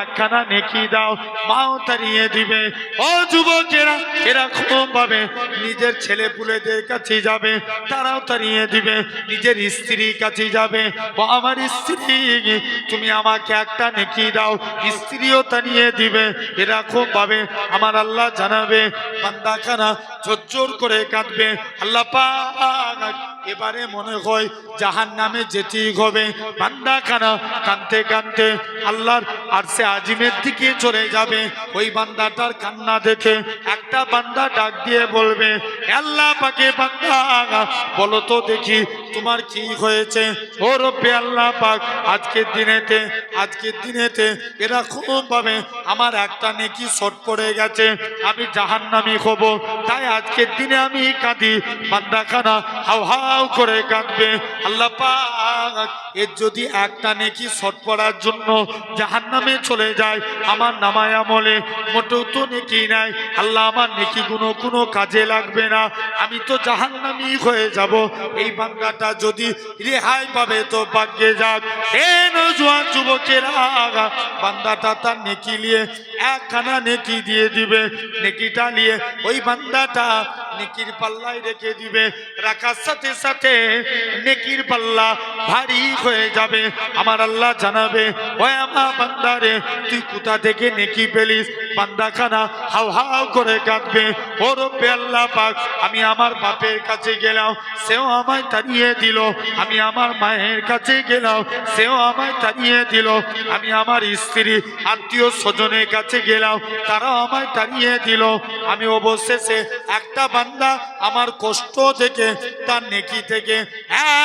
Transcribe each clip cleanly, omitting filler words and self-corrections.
একখানা নেকি দাও, মাও তাড়িয়ে দিবে। ও যুবকেরা, এরকম ভাবে নিজের ছেলে পুলেদের কাছে যাবে, তারাও তাড়িয়ে দিবে। নিজের স্ত্রীর কাছে যাবে, ও আমার স্ত্রী তুমি আমাকে একটা নেকি দাও, স্ত্রীও তাড়িয়ে দিবে। এরকম ভাবে আমার আল্লাহ জানাবে, বান্দাখানা ঝরঝর করে কাঁদবে। আল্লাহ পাক এবারে মনে হয় জাহান্নামে যেতেই হবে। বান্দাখানা কাঁদতে কাঁদতে আল্লাহর আরশে আজিমের দিকে চলে যাবে। ওই বান্দাটার কান্না দেখে একটা বান্দা ডাক দিয়ে বলবে, আল্লাহ পাকে বান্দা বলো তো দেখি তোমার কি হয়েছে। ও রব্বে আল্লাহ পাক, আজকের দিনেতে এরকম ভাবে আমার একটা নেকি শর্ট পড়ে গেছে, আমি জাহান্নামী হব, তাই আজকের দিনে আমি কাঁদি। বান্দাখানা হাউ হাউ করে কাঁদবে। আল্লাহ পাক এর যদি একটা নেকি শর্ট পড়ার জন্য জাহান্নামে চলে যায়, আমার নামায় আমলে মোটেও তো নেকি নাই, আল্লাহ আমার নেকি কোনো কাজে লাগবে না, আমি তো জাহান্নামী হয়ে যাব। এই বান্দাটা যদি রেহাই পাবে তো ভাগ্যে যাক। এ নওজোয়ান যুবকেরা, বান্দাটা তার নেকি নিয়ে একখানা নেকি দিয়ে দিবে। নেকিটা নিয়ে ওই বান্দাটা নেকির পাল্লায় রেখে দিবে। রাখার সাথে সাথে নেকির পাল্লা ভারী হয়ে যাবে। আমার আল্লাহ জানাবে, ওই আমার বান্দারে তুই কোথা থেকে নেকি পেলিস? বান্দাখানা হাউ হাউ করে কাঁদবে। ও রব্বে আল্লাহ পাক, আমি আমার বাপের কাছে গেলাম, সেও আমায় তাড়িয়ে দিল। আমি আমার মায়ের কাছে গেলাম, সেও আমায় তাড়িয়ে দিল। আমি আমার স্ত্রী আত্মীয় স্বজনের কাছে গেলাম, তারাও আমায় তাড়িয়ে দিল। আমি অবশেষে একটা বান্দা আমার কষ্ট থেকে, তার নেকি থেকে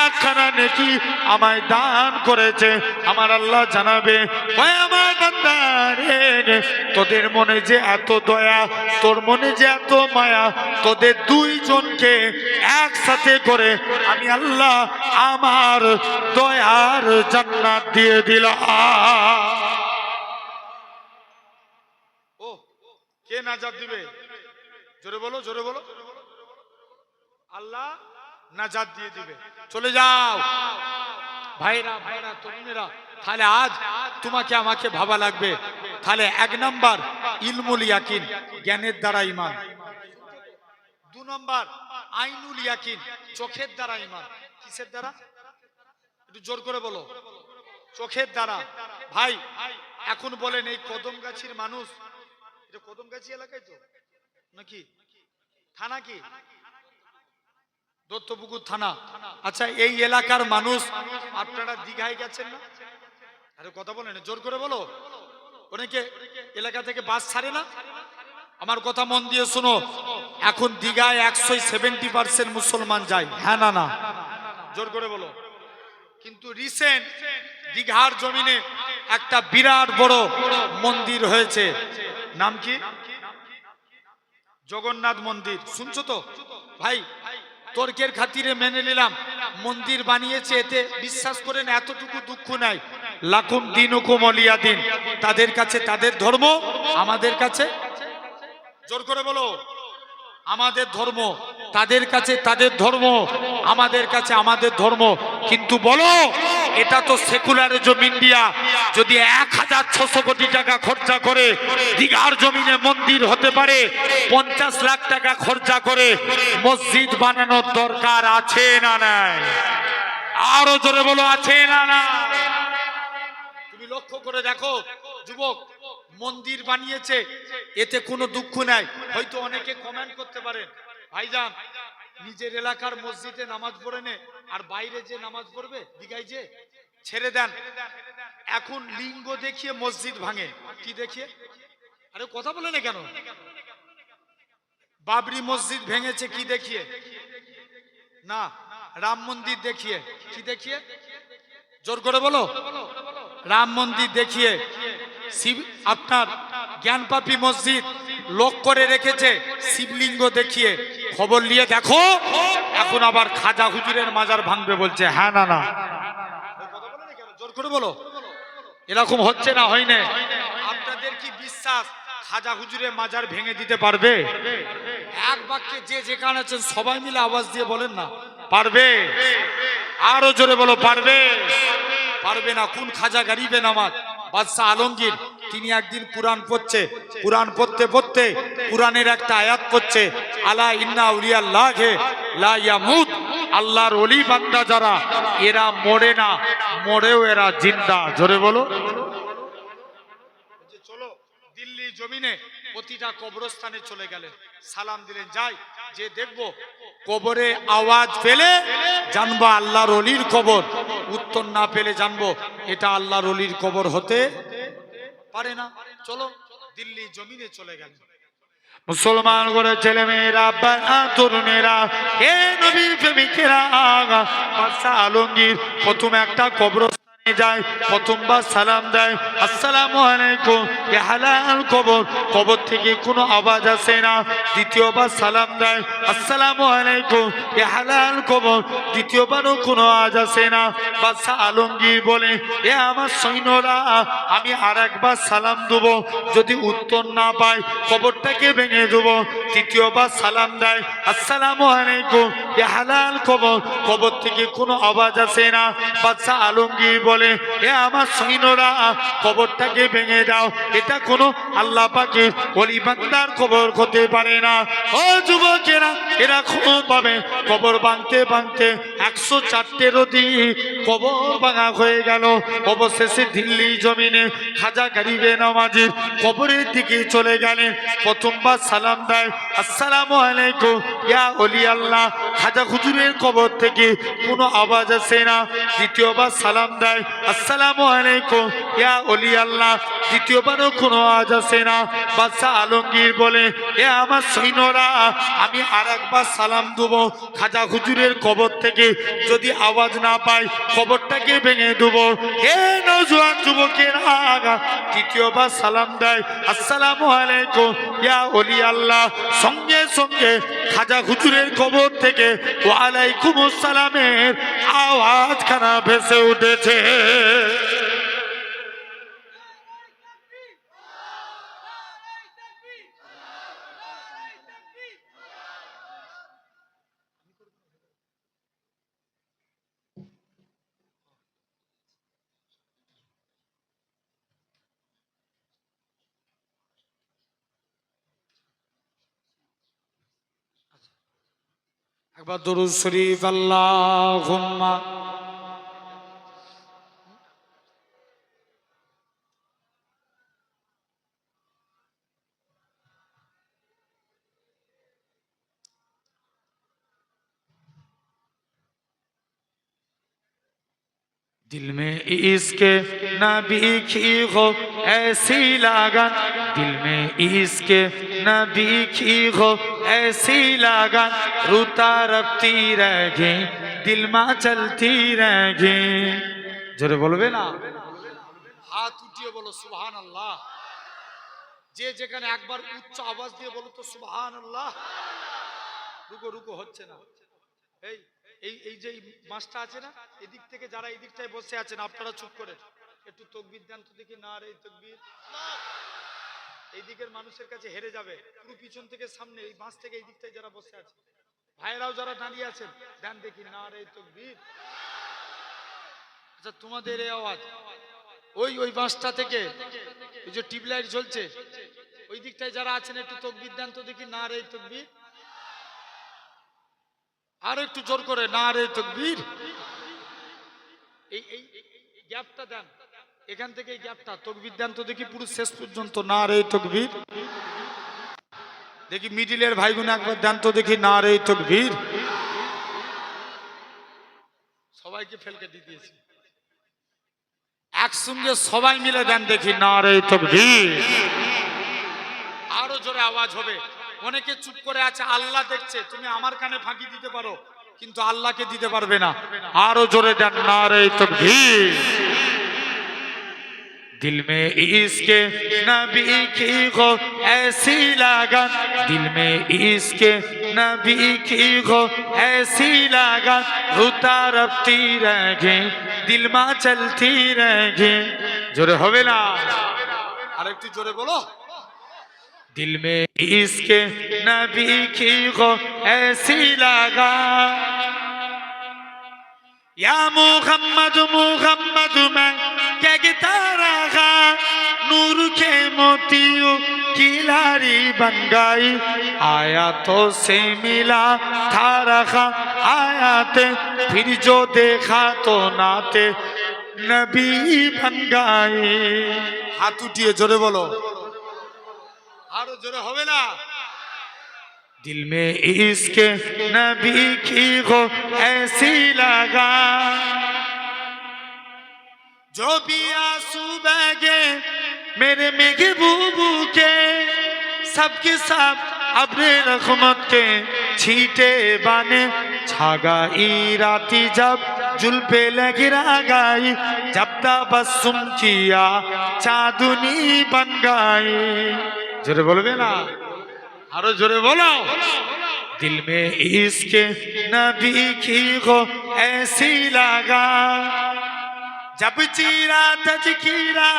একখানা নেকি আমায় দান করেছে। আমার আল্লাহ জানাবে, ওই আমার বান্দা রে, তোদের মনে যে এত দয়া, তোর মনে যে এত মায়া, তোদের দুইজনকে একসাথে করে আমি আল্লাহ আমার দয়ার জান্নাত দিয়ে দিলাম। ও কে নাজাত দিবে? জোরে বলো, জোরে বলো। আল্লাহ নাজাত দিয়ে দিবে। চলে যাও ভাইরা, তরুণেরা, তাহলে আজ তোমাকে আমাকে ভাবা লাগবে। তাহলে 1 নাম্বার ইলমুল ইয়াকিন, জ্ঞানের দ্বারা ঈমান। 2 নাম্বার আইনুল ইয়াকিন, চোখের দ্বারা ঈমান। কিসের দ্বারা? একটু জোর করে বলো। চোখের দ্বারা। ভাই এখন বলেন, এই কদমগাছির মানুষ, এটা কদমগাছি এলাকায় তো নাকি? থানা কি? দত্তপুকুর থানা। আচ্ছা, এই এলাকার মানুষ, আপনারা দীঘায় গেছেন না? আরে কথা বলেন, জোর করে বলো। অনেকে এলাকা থেকে বাস ছাড়ে না? আমার কথা মন দিয়ে শোনো, এখন দীঘায় 170% মুসলমান যায়। হ্যাঁ না না? জোর করে বলো। কিন্তু রিসেন্ট দীঘার জমিনে একটা বিরাট বড় মন্দির হয়েছে। নাম কি? জগন্নাথ মন্দির। শুনছো তো ভাই? তর্কের খাতিরে মেনে নিলাম, মন্দির বানিয়েছে, এতে বিশ্বাস করেন এতটুকু দুঃখ নাই। লাকুম দিনুকুম ওয়ালিয়া দিন। তাদের কাছে তাদের ধর্ম, আমাদের কাছে, জোর করে বলো, আমাদের ধর্ম। তাদের কাছে তাদের ধর্ম, আমাদের কাছে আমাদের ধর্ম। কিন্তু বলো, এটা তো সেকুলারিজম ইন্ডিয়া। যদি 1600 কোটি টাকা খরচা করে দীঘার জমিনে মন্দির হতে পারে, 50 লাখ টাকা খরচা করে মসজিদ বানানোর দরকার আছে না নাই? আরো জোরে বলো, আছে না না? তুমি লক্ষ্য করে দেখো যুবক, মন্দির বানিয়েছে, এতে কোনো দুঃখ নাই। হয়তো অনেকে কমেন্ট করতে পারেন, ভাইজান নিজের এলাকার মসজিদে নামাজ পড়ে নে, আর বাইরে যে নামাজ পড়বে দীঘায় যে, ছেড়ে দেন। এখন লিঙ্গ দেখিয়ে মসজিদ ভাঙে। কি দেখিয়ে? আরে কথা বলে না কেন? বাবরি মসজিদ ভেঙেছে কি দেখিয়ে? না, রাম মন্দির দেখিয়ে। কি দেখিয়ে? জোর করে বলো। রাম মন্দির দেখিয়ে। আপনার জ্ঞানপাপী মসজিদ লোক করে রেখেছে শিবলিঙ্গ দেখিয়ে। খবর নিয়ে দেখো, এখন আবার খাজা হুজুরের মাজার ভাঙবে বলছে। হ্যাঁ না না? জোর করে বলো। এরকম হচ্ছে না, হয় না? আপনাদের কি বিশ্বাস খাজা হুজুরের মাজার ভেঙে দিতে পারবে? এক বাক্যে যে যেখানে আছেন সবাই মিলে আওয়াজ দিয়ে বলেন না, পারবে? আরো জোরে বলো, পারবে? পারবে না। কোন খাজা? গরিবে নামাজ বাদশাহ আলমগীর তিনি একদিন কুরআন পড়ছে, কুরআন পড়তে পড়তে কুরআনের একটা আয়াত পড়ছে, আলা ইন্না আউলিয়াল্লাহি লা ইয়ামুত, আল্লাহর ওলি বান্দা যারা এরা মরে না, মরেও এরা জিন্দা। জোরে বলো। চলো দিল্লি জমিনে প্রতিটা কবরস্থানে চলে গেলেন, সালাম দিলেন, যাই যে দেখবো কবরে আওয়াজ পেলে জানবো আল্লাহর ওলির কবর, উত্তর না পেলে জানবো এটা আল্লাহর ওলির কবর হতে পারে না। চলো দিল্লি জমিনে চলে গেল। মুসলমান করে ছেলে মেয়েরা, তরুণেরা, হে নবী প্রেমিকেরা, বাদশা আলমগীর প্রথম একটা কবরস্থানে যায়, প্রথমবার সালাম দেয়, আসসালামু আলাইকুম, এ হালাল কবর, কবর থেকে কোনো আওয়াজ আসে না। দ্বিতীয়বার সালাম দেয়, আসসালামু আলাইকুম, এ হালাল কবর, দ্বিতীয়বারও কোনো আওয়াজ আসে না। বাদশা আলমগীর বলে, এ আমার সৈন্যরা, আমি আর একবার সালাম দেব, যদি উত্তর না পাই কবরটাকে ভেঙে দেব। তৃতীয়বার সালাম দেয়, আসসালামু আলাইকুম, এ হালাল কবর, কবর থেকে কোনো আওয়াজ আসে না। বাদশা আলমগীর বলে, এ আমার সৈন্যরা, কবরটাকে ভেঙে দাও, এটা কোনো আল্লাহ পাকের ওলি বান্দার কবর হতে পারে না। ও যুবকেরা, এরা খবর পাবে, কবর ভাঙতে ভাঙতে 104 অধিক কবর ভাঙা হয়ে গেল। অবশেষে দিল্লি জমিনে খাজা গরিবে নওয়াজের কবরের দিকে চলে গেলেন। প্রথমবার সালাম দেয়, আসসালামু আলাইকুম, ইয়া ওলি আল্লাহ, খাজা হুজুরের কবর থেকে কোনো আওয়াজ আসে না। দ্বিতীয়বার সালাম দেয়, আসসালামু আলাইকুম, ইয়া ওলি আল্লাহ, দ্বিতীয়বারও কোনো আওয়াজ আসে না। বাদশা আলমগীর বলে, এ আমার সৈন্যরা, আমি আর একবার সালাম দেবো, খাজা হুজুরের কবর থেকে যদি আওয়াজ না পাই কবরটাকে ভেঙে দেবো। হে নওজোয়ান যুবকেরা, তৃতীয়বার সালাম দেয়, আসসালামু আলাইকুম, ইয়া ওলি আল্লাহ, সঙ্গে সঙ্গে খাজা হুজুরের কবর থেকে ওয়ালাইকুম আসসালামের আওয়াজ খানা ভেসে উঠেছে। একবার দরুদ শরীফ, আল্লাহুম্মা दिल में इश्क नबी की हो ऐसी लगन, दिल में इश्क नबी की हो ऐसी लगन, रुता रखती रहे दिल में चलती रहे। जोरे बोलबे ना, हाथ उठिए बोलो सुबहानाल्लाह। যে যেখানে একবার উচ্চ আওয়াজ দিয়ে বলো তো সুবহানাল্লাহ। রুকো রুকো হচ্ছে না। এই এই এই যে মাছটা আছে না, এদিক থেকে যারা এই দিকটায় বসে আছেন আপনারা চুপ করে একটু তাকবীর দেন তো দেখি। না রে তাকবীর, এই দিকের মানুষের কাছে হেরে যাবে। পুরো পিছন থেকে সামনে, এই মাছ থেকে এই দিকটায় যারা বসে আছে, ভাইরাও যারা দাঁড়িয়ে আছেন দেন দেখি। না রে তাকবীর। আচ্ছা তোমাদের এই আওয়াজ ওই ওই মাছটা থেকে, ওই যে টিউবলাইট জ্বলছে ওই দিকটায় যারা আছেন একটু তাকবীর দেন তো দেখি। না রে তাকবীর। আর একটু জোর করে, না রে তাকবীর। এই এই গ্যাপটা দেন, এখান থেকে এই গ্যাপটা তাকবীর দেন তো দেখি পুরো শেষ পর্যন্ত। না রে তাকবীর। দেখি মিডিলের ভাইগুলো একবার দেন তো দেখি। না রে তাকবীর। সবাইকে ফেলকে দিয়ে দিয়েছি, একসঙ্গে সবাই মিলে দেন দেখি। না রে তাকবীর। আরো জোরে আওয়াজ হবে। অনেকে চুপ করে আছে, আল্লাহ দেখছে। তুমি আমার কানে ফাঁকি দিতে পারো কিন্তু আল্লাহকে দিতে পারবে না। আরো জোরে দেন নারে তাকবীর। दिल में इश्क नबी की हो ऐसी लगन, दिल में इश्क नबी की हो ऐसी लगन, रुता रखती रहे दिल में चलती रहे। जोरे होवे ना, আরেকটু জোরে বলো। दिल में इश्क नबी की हो ऐसी लगन, या मुहम्मद मुहम्मद मैं कहता रहा, नूर के मोतियों की लारी बन गई आयातों से मिला था रखा आयाते फिर जो देखा तो नाते नबी बन गए हाथ उठिए जोरे बोलो आरो जोरे होवे ना दिल में इश्क नबी की हो ऐसी लगा जो भी आंसू बहे मेरे महबूबू के सबके सब अपने रहमत के छींटे बाने छागा राती जब जुल्फे लगिरा गई जब तबस्सुम किया चांदनी बन गई जोरे बोलबे ना आरो जोरे बोलो दिल में इश्क नबी की हो ऐसी लगा जब चीरा तजकीरा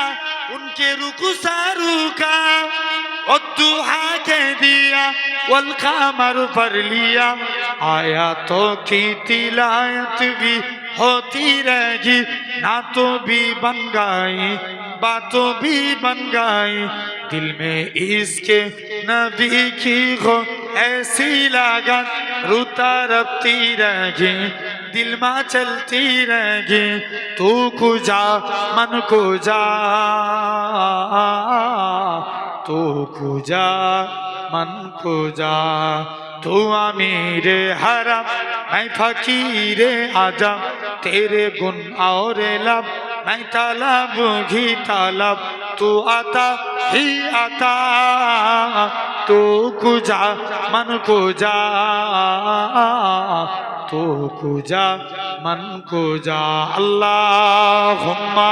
उनके रुखसारू का और दुहा कह दिया वल कमर पर लिया आयातों की तिलावत भी होती रहेगी नातों भी बन गई बातों भी बन गई दिल में इसके नबी की हो ऐसी लागत रूता रबती रहेगी दिल में चलती रहेगी तू कुजा मन को जा तू कुजा मन को जा तू अमीर हरम मैं फकीर आजम तेरे गुण और लब मैं तलब ही तलब तू आता ही आता तू कुजा मन को जा तू कुजा मन को जा अल्लाहुम्मा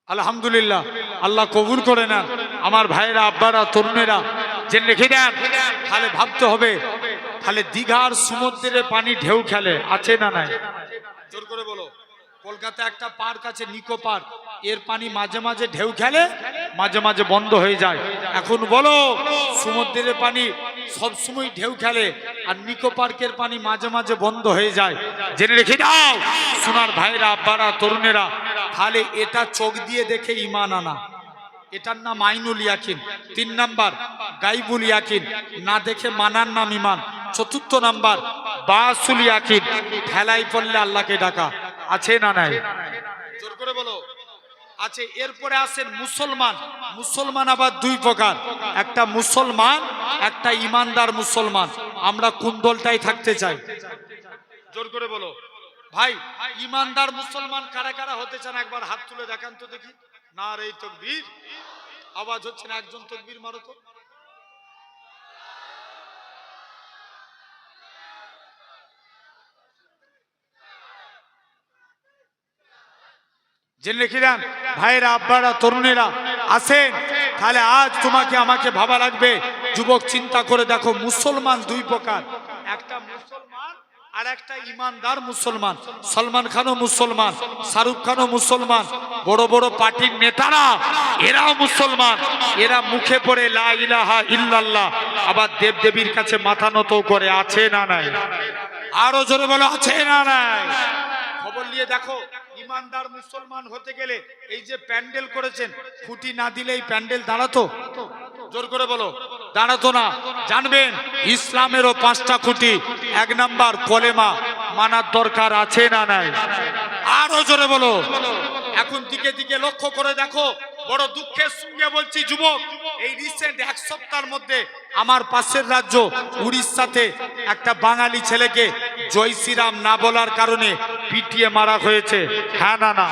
আলহামদুলিল্লাহ আল্লাহ কবুল করে না আমার ভাইরা আব্বারা তরুণেরা যে লিখে দেন তাহলে ভাবতে হবে তাহলে দীঘার সমুদ্রে পানি ঢেউ খেলে আছে না নাই জোর করে বলো কলকাতা একটা পার্ক আছে নিকো পার্ক এর পানি মাঝে মাঝে ঢেউ খেলে মাঝে মাঝে বন্ধ হয়ে যায় এখন বলো সমুদ্রের পানি সব সময় ঢেউ খেলে আর নিকো পার্কের পানি মাঝে মাঝে বন্ধ হয়ে যায় জেনে রেখে দাও সোনার ভাইরা আব্বারা তরুণেরা তাহলে এটা চোখ দিয়ে দেখে ঈমান আনা এটার নাম আইনুল ইয়াকিন 3 নাম্বার গায়বুল ইয়াকিন না দেখে মানার নাম ঈমান 4th নাম্বার বাসুল ইয়াকিন ঠেলাই পড়লে আল্লাহকে ডাকা আছে না নাই জোর করে বলো আছে এরপরে আছেন মুসলমান মুসলমান আবার দুই প্রকার একটা মুসলমান একটা ঈমানদার মুসলমান আমরা কোন দলটাই থাকতে চাই জোর করে বলো ভাই ঈমানদার মুসলমান কারা কারা হতে চান একবার হাত তুলে দেখান তো দেখি নারে তাকবীর আওয়াজ হচ্ছে না একজন তাকবীর মারো তো জেনে রেখেন ভাইরা আব্বারা তরুণেরা আসেন তাহলে আজ তোমাকে আমাকে ভাবা লাগবে যুবক চিন্তা করে দেখো মুসলমান দুই প্রকার একটা মুসলমান আর একটা ঈমানদার মুসলমান সলমান খানও মুসলমান শাহরুখ খানও মুসলমান বড় বড় পার্টির নেতারা এরাও মুসলমান এরা মুখে পড়ে লা ইলাহা ইল্লাল্লাহ আবার দেবদেবীর কাছে মাথা নত করে আছে না নাই আরো জোরে বলো আছে না নাই খবর নিয়ে দেখো ঈমানদার মুসলমান হতে গেলে এই যে প্যান্ডেল করেছেন খুঁটি না দিলে এই প্যান্ডেল দাঁড়াতো জোর করে বলো দাঁড়াতো না জানবেন ইসলামেরও 5টা খুঁটি 1 নাম্বার কলেমা মানার দরকার আছে না নাই আরো জোরে বলো এখন দিকে দিকে লক্ষ্য করে দেখো বড় দুঃখের সঙ্গে বলছি যুবক এই রিসেন্ট 1 সপ্তাহের মধ্যে আমার পাশের রাজ্য উড়িষ্যাতে একটা বাঙালি ছেলেকে জয় শ্রীরাম না বলার কারণে পিটিয়ে মারা হয়েছে হ্যাঁ না না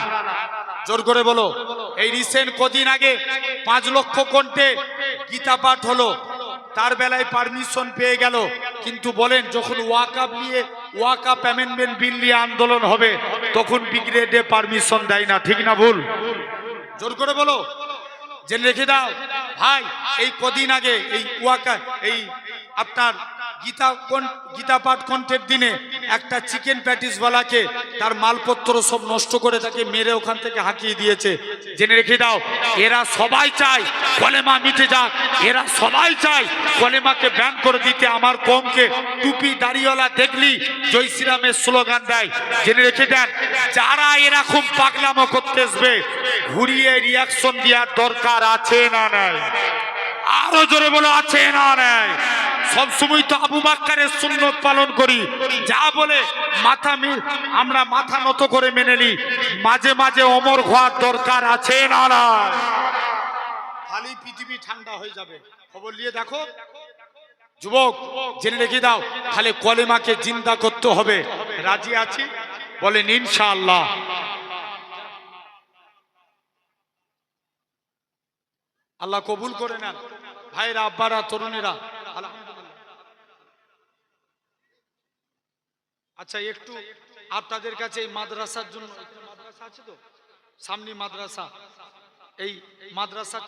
জোর করে বলো এই রিসেন্ট কদিন আগে 5 লক্ষ কণ্ঠে গীতা পাঠ হলো তার বেলায় পারমিশন পেয়ে গেল কিন্তু বলেন যখন ওয়াকআপ নিয়ে ওয়াকআপ অ্যামেন্ডমেন্ট বিল নিয়ে আন্দোলন হবে তখন ব্রিগেডে পারমিশন দেয় না ঠিক না ভুল জোর করে বলো জেনে রেখে দাও ভাই, এই কদিন আগে এই ওয়াকা এই আপনার গীতা পাঠ কণ্ঠের দিনে একটা চিকেন প্যাটিসওয়ালাকে তার মালপত্র সব নষ্ট করে তাকে মেরে ওখান থেকে হাঁকিয়ে দিয়েছে। জেনে রেখে দাও, এরা সবাই চায় কলেমা মিটে যাক, এরা সবাই চায় কলেমাকে ব্যান করে দিতে। আমার কমকে টুপি দাড়িওয়ালা দেখলি জয় শ্রীরামের স্লোগান দেয়। জেনে রেখে দেন, যারা এরকম পাগলামো করতে আসবে ঘুরিয়ে রিয়াকশন দেওয়ার দরকার আছে না নাই? আরো জোরে বলো, আছে না নাই? সবসময় তো আবু বাক্কারের সুন্নত পালন করি, যা বলে আমরা মাথা নত করে মেনে নিই। মাঝে মাঝে অমর হওয়ার দরকার আছে না নাই? খালি পৃথিবী ঠান্ডা হয়ে যাবে। খবর নিয়ে দেখো যুবক, জেনে রেখে দাও, খালি কলেমাকে জিন্দা করতে হবে। রাজি আছি? বলেন ইনশাআল্লাহ। আল্লাহ কবুল করে নেন ভাইরা, আব্বারা, তরুণেরা। আচ্ছা, একটু আপনাদের কাছে এই মাদ্রাসার জন্য, মাদ্রাসা আছে তো সামনে মাদ্রাসা, এই মাদ্রাসা